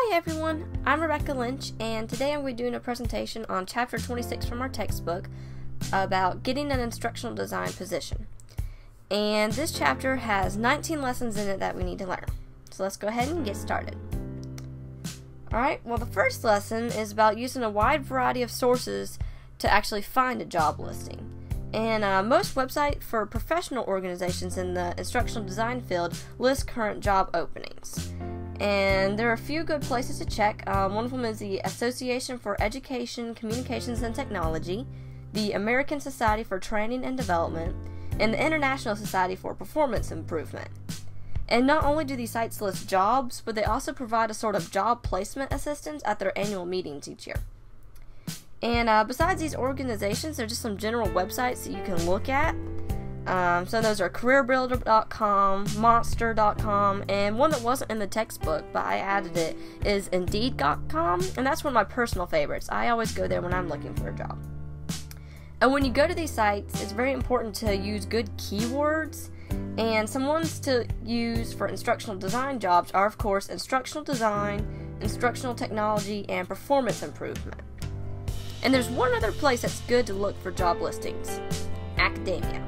Hey everyone, I'm Rebecca Lynch, and today I'm going to be doing a presentation on Chapter 26 from our textbook about getting an instructional design position. And this chapter has 19 lessons in it that we need to learn. So let's go ahead and get started. Alright, well the first lesson is about using a wide variety of sources to actually find a job listing. And most websites for professional organizations in the instructional design field list current job openings. And there are a few good places to check. One of them is the Association for Education, Communications, and Technology, the American Society for Training and Development, and the International Society for Performance Improvement. And not only do these sites list jobs, but they also provide a sort of job placement assistance at their annual meetings each year. And besides these organizations, there are just some general websites that you can look at. So those are careerbuilder.com, monster.com, and one that wasn't in the textbook, but I added it, is indeed.com, and that's one of my personal favorites. I always go there when I'm looking for a job. And when you go to these sites, it's very important to use good keywords, and some ones to use for instructional design jobs are, of course, instructional design, instructional technology, and performance improvement. And there's one other place that's good to look for job listings: academia.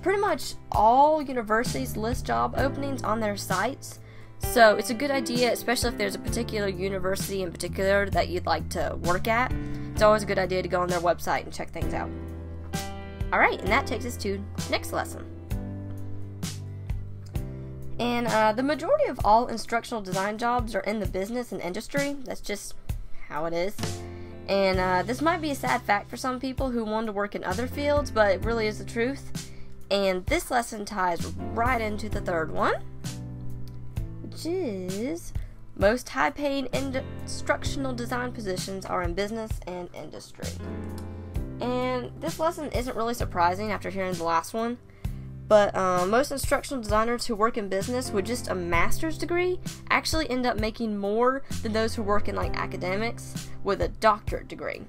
Pretty much all universities list job openings on their sites, so it's a good idea, especially if there's a particular university in particular that you'd like to work at. It's always a good idea to go on their website and check things out. Alright, and that takes us to next lesson. And the majority of all instructional design jobs are in the business and industry. That's just how it is. And this might be a sad fact for some people who want to work in other fields, but it really is the truth. And this lesson ties right into the third one, which is most high-paying instructional design positions are in business and industry. And this lesson isn't really surprising after hearing the last one, but most instructional designers who work in business with just a master's degree actually end up making more than those who work in like academics with a doctorate degree.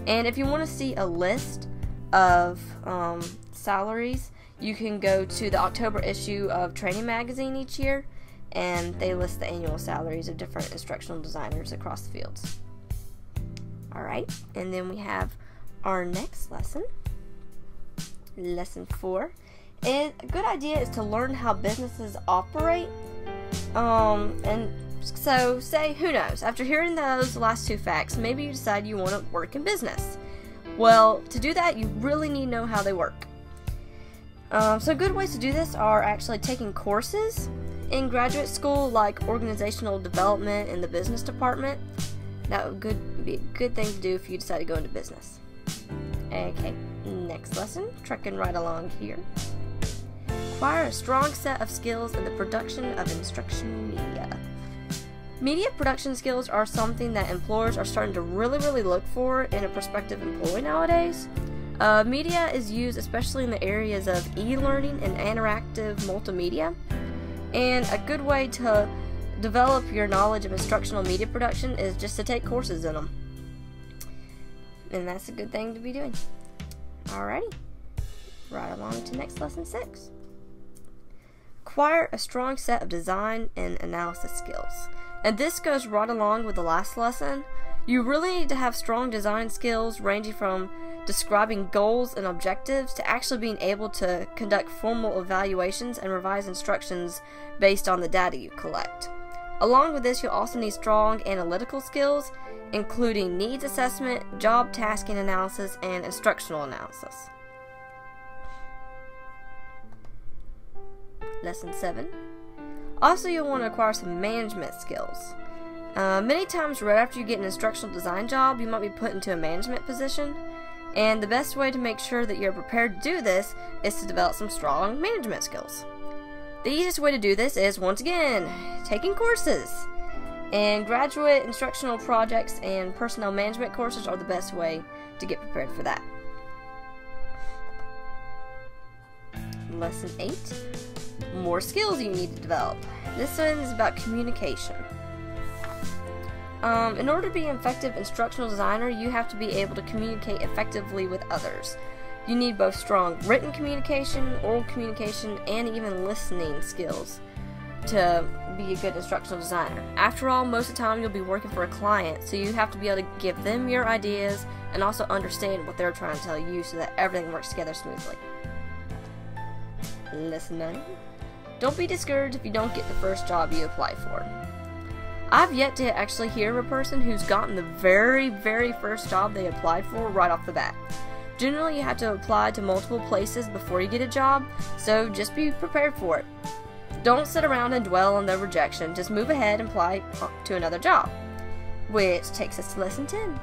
And if you want to see a list of salaries, you can go to the October issue of Training Magazine each year, and they list the annual salaries of different instructional designers across the fields. Alright, and then we have our next lesson, lesson 4. And a good idea is to learn how businesses operate. And so say, who knows, after hearing those last two facts, maybe you decide you want to work in business. Well, to do that, you really need to know how they work. So good ways to do this are actually taking courses in graduate school, like organizational development in the business department. That would be a good thing to do if you decide to go into business. Okay, next lesson, trekking right along here. Acquire a strong set of skills in the production of instructional media. Media production skills are something that employers are starting to really look for in a prospective employee nowadays. Media is used especially in the areas of e-learning and interactive multimedia, and a good way to develop your knowledge of instructional media production is just to take courses in them. And that's a good thing to be doing. Alrighty, right along to next lesson 6. Acquire a strong set of design and analysis skills. And this goes right along with the last lesson. You really need to have strong design skills ranging from describing goals and objectives to actually being able to conduct formal evaluations and revise instructions based on the data you collect. Along with this, you'll also need strong analytical skills, including needs assessment, job tasking analysis, and instructional analysis. Lesson 7. Also, you'll want to acquire some management skills. Many times right after you get an instructional design job, you might be put into a management position, and the best way to make sure that you're prepared to do this is to develop some strong management skills. The easiest way to do this is, once again, taking courses. And graduate instructional projects and personnel management courses are the best way to get prepared for that. Lesson 8. More skills you need to develop. This one is about communication. In order to be an effective instructional designer, you have to be able to communicate effectively with others. You need both strong written communication, oral communication, and even listening skills. to be a good instructional designer. After all, most of the time you'll be working for a client, so you have to be able to give them your ideas and also understand what they're trying to tell you so that everything works together smoothly. Lesson 9. Don't be discouraged if you don't get the first job you apply for. I've yet to actually hear of a person who's gotten the very, very first job they applied for right off the bat. Generally, you have to apply to multiple places before you get a job, so just be prepared for it. Don't sit around and dwell on the rejection, just move ahead and apply to another job. Which takes us to lesson 10.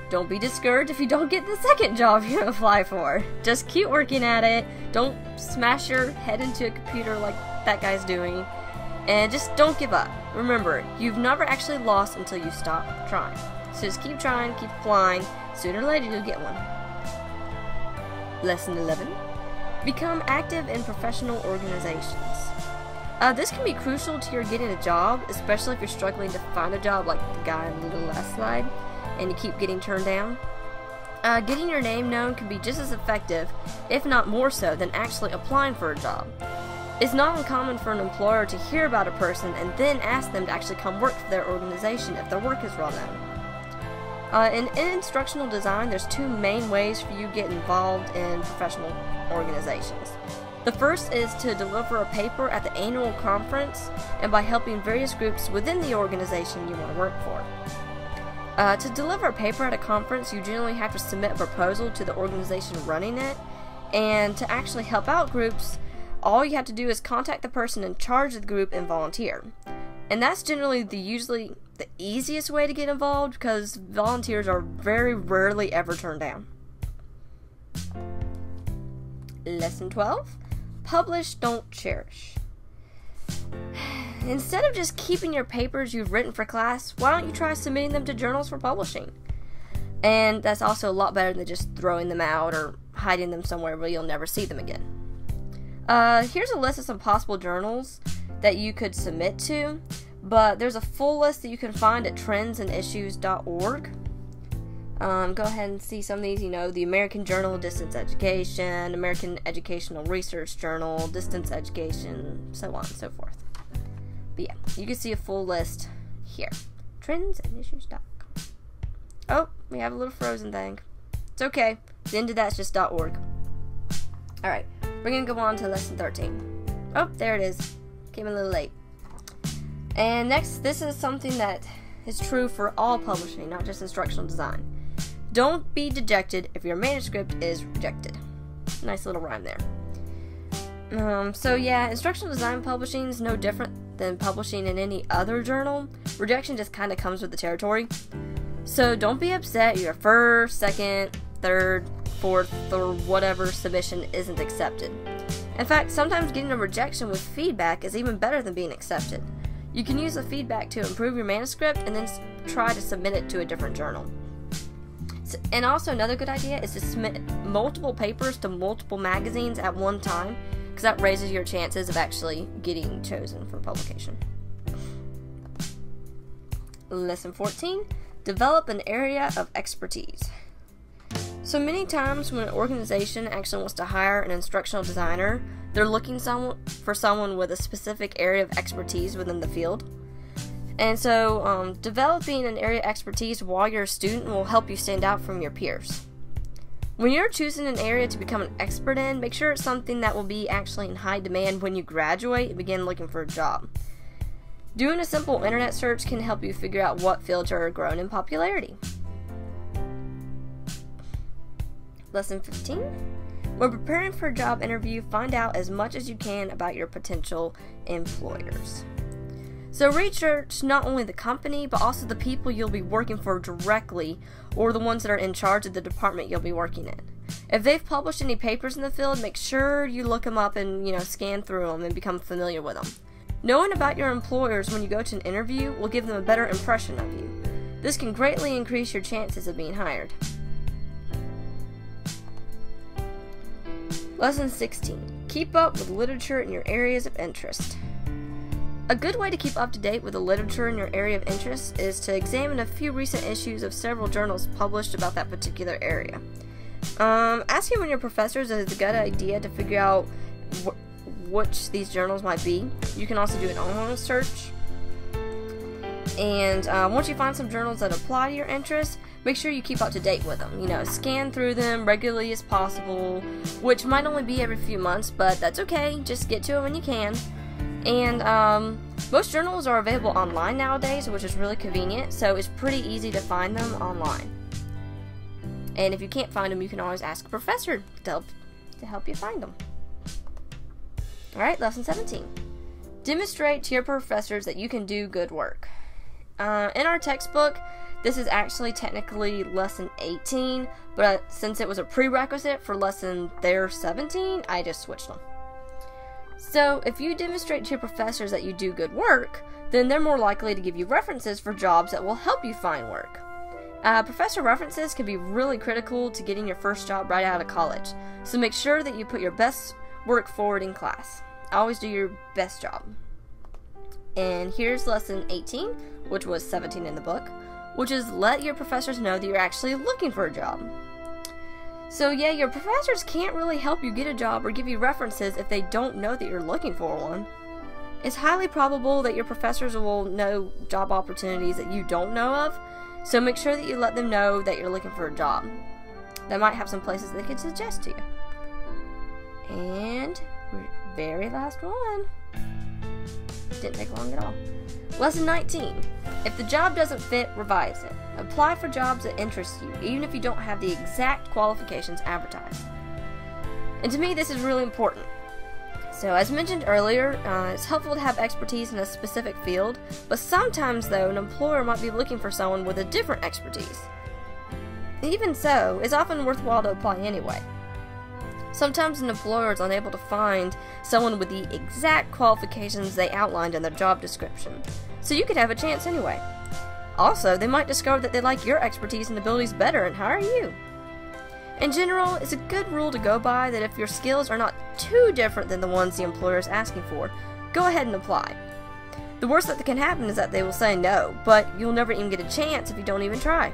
Don't be discouraged if you don't get the second job you apply for. Just keep working at it. Don't smash your head into a computer like that guy's doing. And just don't give up. Remember, you've never actually lost until you stop trying. So just keep trying, keep applying. Sooner or later you'll get one. Lesson 11. Become active in professional organizations. This can be crucial to your getting a job, especially if you're struggling to find a job like the guy in the last slide, and you keep getting turned down. Getting your name known can be just as effective, if not more so, than actually applying for a job. It's not uncommon for an employer to hear about a person and then ask them to actually come work for their organization if their work is well known. In instructional design, there's two main ways for you to get involved in professional organizations. The first is to deliver a paper at the annual conference and by helping various groups within the organization you want to work for. To deliver a paper at a conference, you generally have to submit a proposal to the organization running it, and to actually help out groups, all you have to do is contact the person in charge of the group and volunteer. And that's generally usually the easiest way to get involved, because volunteers are very rarely ever turned down. Lesson 12. Publish, don't cherish. Instead of just keeping your papers you've written for class, why don't you try submitting them to journals for publishing? And that's also a lot better than just throwing them out or hiding them somewhere where you'll never see them again. Here's a list of some possible journals that you could submit to, but there's a full list that you can find at trendsandissues.org. Go ahead and see some of these, the American Journal of Distance Education, American Educational Research Journal, Distance Education, so on and so forth. But yeah, you can see a full list here. Trendsandissues.com. Oh, we have a little frozen thing. It's okay. The end of that's just .org. Alright, we're going to go on to lesson 13. Oh, there it is. Came a little late. And next, this is something that is true for all publishing, not just instructional design. Don't be dejected if your manuscript is rejected. Nice little rhyme there. So yeah, instructional design publishing is no different than publishing in any other journal. Rejection just kind of comes with the territory. So don't be upset your first, second, third, fourth, or whatever submission isn't accepted. In fact, sometimes getting a rejection with feedback is even better than being accepted. You can use the feedback to improve your manuscript and then try to submit it to a different journal. And also another good idea is to submit multiple papers to multiple magazines at one time, because that raises your chances of actually getting chosen for publication. Lesson 14. Develop an area of expertise. So many times when an organization actually wants to hire an instructional designer, they're looking for someone with a specific area of expertise within the field. And so developing an area of expertise while you're a student will help you stand out from your peers. When you're choosing an area to become an expert in, make sure it's something that will be actually in high demand when you graduate and begin looking for a job. Doing a simple internet search can help you figure out what fields are growing in popularity. Lesson 15. When preparing for a job interview, find out as much as you can about your potential employers. So research not only the company, but also the people you'll be working for directly, or the ones that are in charge of the department you'll be working in. If they've published any papers in the field, make sure you look them up and, scan through them and become familiar with them. Knowing about your employers when you go to an interview will give them a better impression of you. This can greatly increase your chances of being hired. Lesson 16. Keep up with literature in your areas of interest. A good way to keep up to date with the literature in your area of interest is to examine a few recent issues of several journals published about that particular area. Asking one of your professors is a good idea to figure out which these journals might be. You can also do an online search. And once you find some journals that apply to your interests, make sure you keep up to date with them. You know, scan through them regularly as possible, which might only be every few months, but that's okay. Just get to it when you can. And most journals are available online nowadays, which is really convenient, so it's pretty easy to find them online. And if you can't find them, you can always ask a professor to help you find them. Alright, lesson 17. Demonstrate to your professors that you can do good work. In our textbook, this is actually technically lesson 18, but since it was a prerequisite for lesson 17, I just switched them. So, if you demonstrate to your professors that you do good work, then they're more likely to give you references for jobs that will help you find work. Professor references can be really critical to getting your first job right out of college, so make sure that you put your best work forward in class. Always do your best job. And here's lesson 18, which was 17 in the book, which is let your professors know that you're actually looking for a job. So yeah, your professors can't really help you get a job or give you references if they don't know that you're looking for one. It's highly probable that your professors will know job opportunities that you don't know of, so make sure that you let them know that you're looking for a job. They might have some places they can suggest to you. And very last one. Didn't take long at all. Lesson 19. If the job doesn't fit, revise it. Apply for jobs that interest you, even if you don't have the exact qualifications advertised. And to me, this is really important. So, as mentioned earlier, it's helpful to have expertise in a specific field, but sometimes, though, an employer might be looking for someone with a different expertise. Even so, it's often worthwhile to apply anyway. Sometimes an employer is unable to find someone with the exact qualifications they outlined in their job description, so you could have a chance anyway. Also, they might discover that they like your expertise and abilities better and hire you. In general, it's a good rule to go by that if your skills are not too different than the ones the employer is asking for, go ahead and apply. The worst that can happen is that they will say no, but you'll never even get a chance if you don't even try.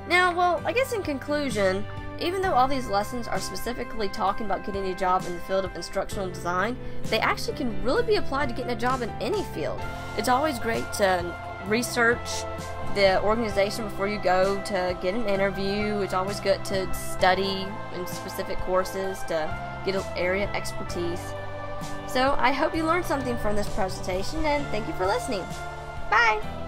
Now, well, I guess in conclusion, even though all these lessons are specifically talking about getting a job in the field of instructional design, they actually can really be applied to getting a job in any field. It's always great to research the organization before you go to get an interview. It's always good to study in specific courses to get an area of expertise. So I hope you learned something from this presentation, and thank you for listening. Bye!